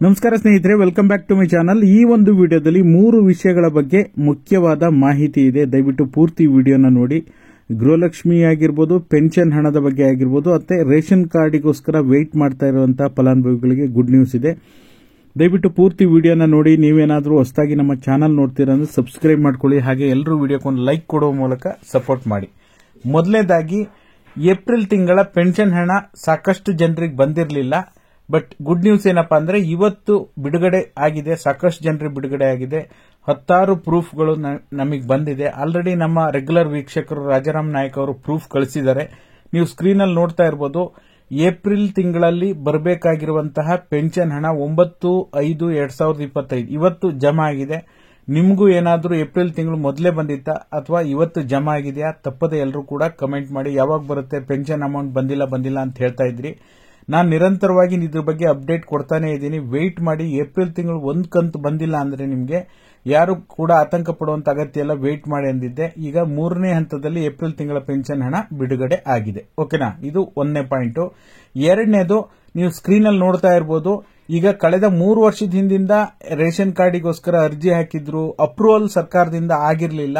ನಮಸ್ಕಾರ ಸ್ನೇಹಿತರೆ, welcome back to my channel. ಈ ಒಂದು ವಿಡಿಯೋದಲ್ಲಿ 3 ವಿಷಯಗಳ ಬಗ್ಗೆ ಮುಖ್ಯವಾದ ಮಾಹಿತಿ ಇದೆ. ದಯವಿಟ್ಟು ಪೂರ್ತಿ ವಿಡಿಯೋನ ನೋಡಿ. ಗೃಹಲಕ್ಷ್ಮಿ ಆಗಿರ್ಬೋದು, ಪೆನ್ಷನ್ ಹಣದ ಬಗ್ಗೆ ಆಗಿರ್ಬೋದು, ಮತ್ತೆ ರೇಷನ್ ಕಾರ್ಡಿಗೋಸ್ಕರ ವೇಟ್ ಮಾಡ್ತಾ ಇರುವಂತಹ ಫಲಾನುಭವಿಗಳಿಗೆ ಗುಡ್ ನ್ಯೂಸ್ ಇದೆ. ದಯವಿಟ್ಟು ಪೂರ್ತಿ ವಿಡಿಯೋನ ನೋಡಿ. ನೀವೇನಾದರೂ ಹೊಸದಾಗಿ ನಮ್ಮ ಚಾನಲ್ ನೋಡ್ತೀರಾ ಅಂದ್ರೆ ಸಬ್ಸ್ಕ್ರೈಬ್ ಮಾಡ್ಕೊಳ್ಳಿ. ಹಾಗೆ ಎಲ್ಲರೂ ವಿಡಿಯೋಕ್ಕೊಂದು ಲೈಕ್ ಕೊಡುವ ಮೂಲಕ ಸಪೋರ್ಟ್ ಮಾಡಿ. ಮೊದಲನೇದಾಗಿ, ಏಪ್ರಿಲ್ ತಿಂಗಳ ಪೆನ್ಷನ್ ಹಣ ಸಾಕಷ್ಟು ಜನರಿಗೆ ಬಂದಿರಲಿಲ್ಲ. ಬಟ್ ಗುಡ್ ನ್ಯೂಸ್ ಏನಪ್ಪಾ ಅಂದ್ರೆ ಇವತ್ತು ಬಿಡುಗಡೆ ಆಗಿದೆ. ಸಾಕಷ್ಟು ಜನರಿಗೆ ಬಿಡುಗಡೆ ಆಗಿದೆ. 10 ಪ್ರೂಫ್ಗಳು ನಮಗೆ ಬಂದಿದೆ. ಆಲ್ರೆಡಿ ನಮ್ಮ ರೆಗ್ಯುಲರ್ ವೀಕ್ಷಕರು ರಾಜಾರಾಮ್ ನಾಯಕ್ ಅವರು ಪ್ರೂಫ್ ಕಳಿಸಿದ್ದಾರೆ. ನೀವು ಸ್ಕ್ರೀನ್ ಅಲ್ಲಿ ನೋಡ್ತಾ ಇರಬಹುದು. ಏಪ್ರಿಲ್ ತಿಂಗಳಲ್ಲಿ ಬರಬೇಕಾಗಿರುವಂತಹ ಪೆನ್ಷನ್ ಹಣ 9/5/2025 ಇವತ್ತು ಜಮಾ ಆಗಿದೆ. ನಿಮಗೂ ಏನಾದರೂ ಏಪ್ರಿಲ್ ತಿಂಗಳು ಮೊದಲೇ ಬಂದಿತ್ತಾ ಅಥವಾ ಇವತ್ತು ಜಮಾ ಆಗಿದೆಯಾ? ತಪ್ಪದೆ ಎಲ್ಲರೂ ಕೂಡ ಕಮೆಂಟ್ ಮಾಡಿ. ಯಾವಾಗ ಬರುತ್ತೆ ಪೆನ್ಷನ್ ಅಮೌಂಟ್ ಬಂದಿಲ್ಲ ಅಂತ ಹೇಳ್ತಾ ಇದ್ರಿ. ನಾನು ನಿರಂತರವಾಗಿ ಇದ್ರ ಬಗ್ಗೆ ಅಪ್ಡೇಟ್ ಕೊಡ್ತಾನೆ ಇದ್ದೀನಿ. ವೆಯ್ಟ್ ಮಾಡಿ. ಏಪ್ರಿಲ್ ತಿಂಗಳು ಒಂದು ಕಂತು ಬಂದಿಲ್ಲ ಅಂದ್ರೆ ನಿಮಗೆ ಯಾರು ಕೂಡ ಆತಂಕ ಪಡುವಂತ ಅಗತ್ಯ ಇಲ್ಲ. ವೆಯ್ಟ್ ಮಾಡಿ ಅಂದಿದ್ದೆ. ಈಗ 3ನೇ ಹಂತದಲ್ಲಿ ಏಪ್ರಿಲ್ ತಿಂಗಳ ಪೆನ್ಷನ್ ಹಣ ಬಿಡುಗಡೆ ಆಗಿದೆ. ಓಕೆನಾ? ಇದು 1ನೇ ಪಾಯಿಂಟ್. 2ನೇದು, ನೀವು ಸ್ಕ್ರೀನ್ ಅಲ್ಲಿ ನೋಡ್ತಾ ಇರಬಹುದು. ಈಗ ಕಳೆದ 3 ವರ್ಷದ ಹಿಂದಿಂದ ರೇಷನ್ ಕಾರ್ಡಿಗೋಸ್ಕರ ಅರ್ಜಿ ಹಾಕಿದ್ರು. ಅಪ್ರೂವಲ್ ಸರ್ಕಾರದಿಂದ ಆಗಿರಲಿಲ್ಲ.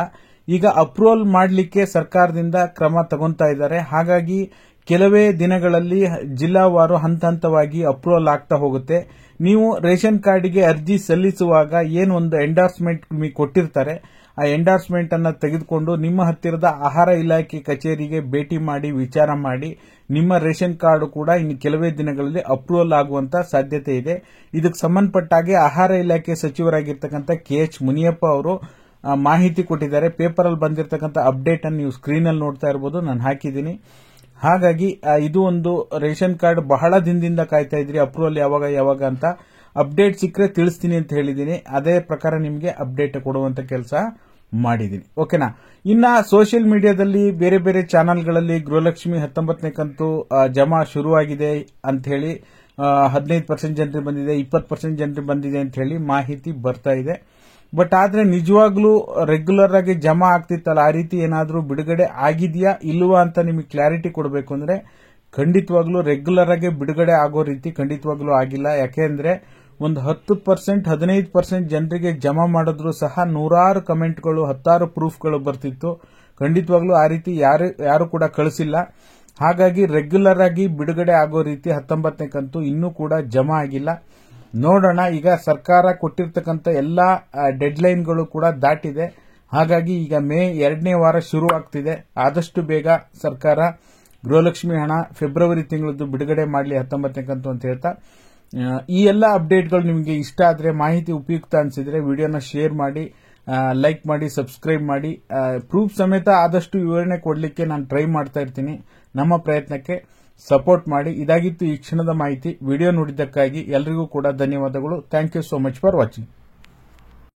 ಈಗ ಅಪ್ರೂವಲ್ ಮಾಡಲಿಕ್ಕೆ ಸರ್ಕಾರದಿಂದ ಕ್ರಮ ತಗೊಂತಾ ಇದ್ದಾರೆ. ಹಾಗಾಗಿ ಕೆಲವೇ ದಿನಗಳಲ್ಲಿ ಜಿಲ್ಲಾವಾರು ಹಂತವಾಗಿ ಅಪ್ರೂವಲ್ ಆಗ್ತಾ ಹೋಗುತ್ತೆ. ನೀವು ರೇಷನ್ ಕಾರ್ಡಿಗೆ ಅರ್ಜಿ ಸಲ್ಲಿಸುವಾಗ ಏನು ಒಂದು ಎಂಡಾರ್ಸ್ಮೆಂಟ್ ನಿಮಗೆ ಕೊಟ್ಟಿರ್ತಾರೆ, ಆ ಎಂಡಾರ್ಸ್ಮೆಂಟ್ ಅನ್ನ ತೆಗೆದುಕೊಂಡು ನಿಮ್ಮ ಹತ್ತಿರದ ಆಹಾರ ಇಲಾಖೆ ಕಚೇರಿಗೆ ಭೇಟಿ ಮಾಡಿ ವಿಚಾರ ಮಾಡಿ. ನಿಮ್ಮ ರೇಷನ್ ಕಾರ್ಡ್ ಕೂಡ ಇನ್ನು ಕೆಲವೇ ದಿನಗಳಲ್ಲಿ ಅಪ್ರೂವಲ್ ಆಗುವಂತ ಸಾಧ್ಯತೆ ಇದೆ. ಇದಕ್ಕೆ ಸಂಬಂಧಪಟ್ಟ ಹಾಗೆ ಆಹಾರ ಇಲಾಖೆ ಸಚಿವರಾಗಿರ್ತಕ್ಕಂಥ KH ಮುನಿಯಪ್ಪ ಅವರು ಮಾಹಿತಿ ಕೊಟ್ಟಿದ್ದಾರೆ. ಪೇಪರ್ ಅಲ್ಲಿ ಬಂದಿರತಕ್ಕಂಥ ಅಪ್ಡೇಟ್ ಅನ್ನು ನೀವು ಸ್ಕ್ರೀನ್ ಅಲ್ಲಿ ನೋಡ್ತಾ ಇರಬಹುದು. ನಾನು ಹಾಕಿದ್ದೀನಿ. ಹಾಗಾಗಿ ಇದು ಒಂದು ರೇಷನ್ ಕಾರ್ಡ್ ಬಹಳ ದಿನದಿಂದ ಕಾಯ್ತಾ ಇದ್ರಿ ಅಪ್ರೂವಲ್ ಯಾವಾಗ ಅಂತ. ಅಪ್ಡೇಟ್ ಸಿಕ್ಕರೆ ತಿಳಿಸ್ತೀನಿ ಅಂತ ಹೇಳಿದ್ದೀನಿ. ಅದೇ ಪ್ರಕಾರ ನಿಮಗೆ ಅಪ್ಡೇಟ್ ಕೊಡುವಂತ ಕೆಲಸ ಮಾಡಿದ್ದೀನಿ. ಓಕೆನಾ? ಇನ್ನ ಸೋಷಿಯಲ್ ಮೀಡಿಯಾದಲ್ಲಿ ಬೇರೆ ಬೇರೆ ಚಾನೆಲ್ಗಳಲ್ಲಿ ಗೃಹಲಕ್ಷ್ಮಿ 19ನೇ ಕಂತು ಜಮಾ ಶುರುವಾಗಿದೆ ಅಂತ ಹೇಳಿ 15% ಜನರಿಗೆ ಬಂದಿದೆ, 20% ಜನರಿಗೆ ಬಂದಿದೆ ಅಂತ ಹೇಳಿ ಮಾಹಿತಿ ಬರ್ತಾ ಇದೆ. ಬಟ್ ಆದ್ರೆ ನಿಜವಾಗ್ಲೂ ರೆಗ್ಯುಲರ್ ಆಗಿ ಜಮಾ ಆಗ್ತಿತ್ತಲ್ಲ, ಆ ರೀತಿ ಏನಾದ್ರೂ ಬಿಡುಗಡೆ ಆಗಿದೆಯಾ ಇಲ್ವಾ ಅಂತ ನಿಮಗೆ ಕ್ಲಾರಿಟಿ ಕೊಡಬೇಕು ಅಂದ್ರೆ ಖಂಡಿತವಾಗ್ಲೂ ರೆಗ್ಯುಲರ್ ಆಗಿ ಬಿಡುಗಡೆ ಆಗೋ ರೀತಿ ಖಂಡಿತವಾಗ್ಲೂ ಆಗಿಲ್ಲ. ಯಾಕೆಂದ್ರೆ ಒಂದು 10% 15% ಜನರಿಗೆ ಜಮಾ ಮಾಡಿದ್ರು ಸಹ ನೂರಾರು ಕಮೆಂಟ್ಗಳು, 10 ಪ್ರೂಫ್ಗಳು ಬರ್ತಿತ್ತು. ಖಂಡಿತವಾಗ್ಲೂ ಆ ರೀತಿ ಯಾರು ಕೂಡ ಕಳಿಸಿಲ್ಲ. ಹಾಗಾಗಿ ರೆಗ್ಯುಲರ್ ಆಗಿ ಬಿಡುಗಡೆ ಆಗೋ ರೀತಿ 19ನೇ ಕಂತು ಇನ್ನೂ ಕೂಡ ಜಮಾ ಆಗಿಲ್ಲ. ನೋಡೋಣ. ಈಗ ಸರ್ಕಾರ ಕೊಟ್ಟಿರ್ತಕ್ಕಂಥ ಎಲ್ಲಾ ಡೆಡ್ಲೈನ್ಗಳು ಕೂಡ ದಾಟಿದೆ. ಹಾಗಾಗಿ ಈಗ ಮೇ 2ನೇ ವಾರ ಶುರು ಆಗ್ತಿದೆ. ಆದಷ್ಟು ಬೇಗ ಸರ್ಕಾರ ಗೃಹಲಕ್ಷ್ಮಿ ಹಣ ಫೆಬ್ರವರಿ ತಿಂಗಳದ್ದು ಬಿಡುಗಡೆ ಮಾಡಲಿ 19ನೇ ಕಂತು ಅಂತ ಹೇಳ್ತಾ, ಈ ಎಲ್ಲ ಅಪ್ಡೇಟ್ಗಳು ನಿಮಗೆ ಇಷ್ಟ ಆದ್ರೆ, ಮಾಹಿತಿ ಉಪಯುಕ್ತ ಅನಿಸಿದ್ರೆ ವಿಡಿಯೋನ ಶೇರ್ ಮಾಡಿ, ಲೈಕ್ ಮಾಡಿ, ಸಬ್ಸ್ಕ್ರೈಬ್ ಮಾಡಿ. ಪ್ರೂಫ್ ಸಮೇತ ಆದಷ್ಟು ವಿವರಣೆ ಕೊಡಲಿಕ್ಕೆ ನಾನು ಟ್ರೈ ಮಾಡ್ತಾ ಇರ್ತೀನಿ. ನಮ್ಮ ಪ್ರಯತ್ನಕ್ಕೆ ಸಪೋರ್ಟ್ ಮಾಡಿ. ಇದಾಗಿತ್ತು ಈ ಕ್ಷಣದ ಮಾಹಿತಿ. ವಿಡಿಯೋ ನೋಡಿದ್ದಕ್ಕಾಗಿ ಎಲ್ರಿಗೂ ಕೂಡ ಧನ್ಯವಾದಗಳು. Thank you so much for watching.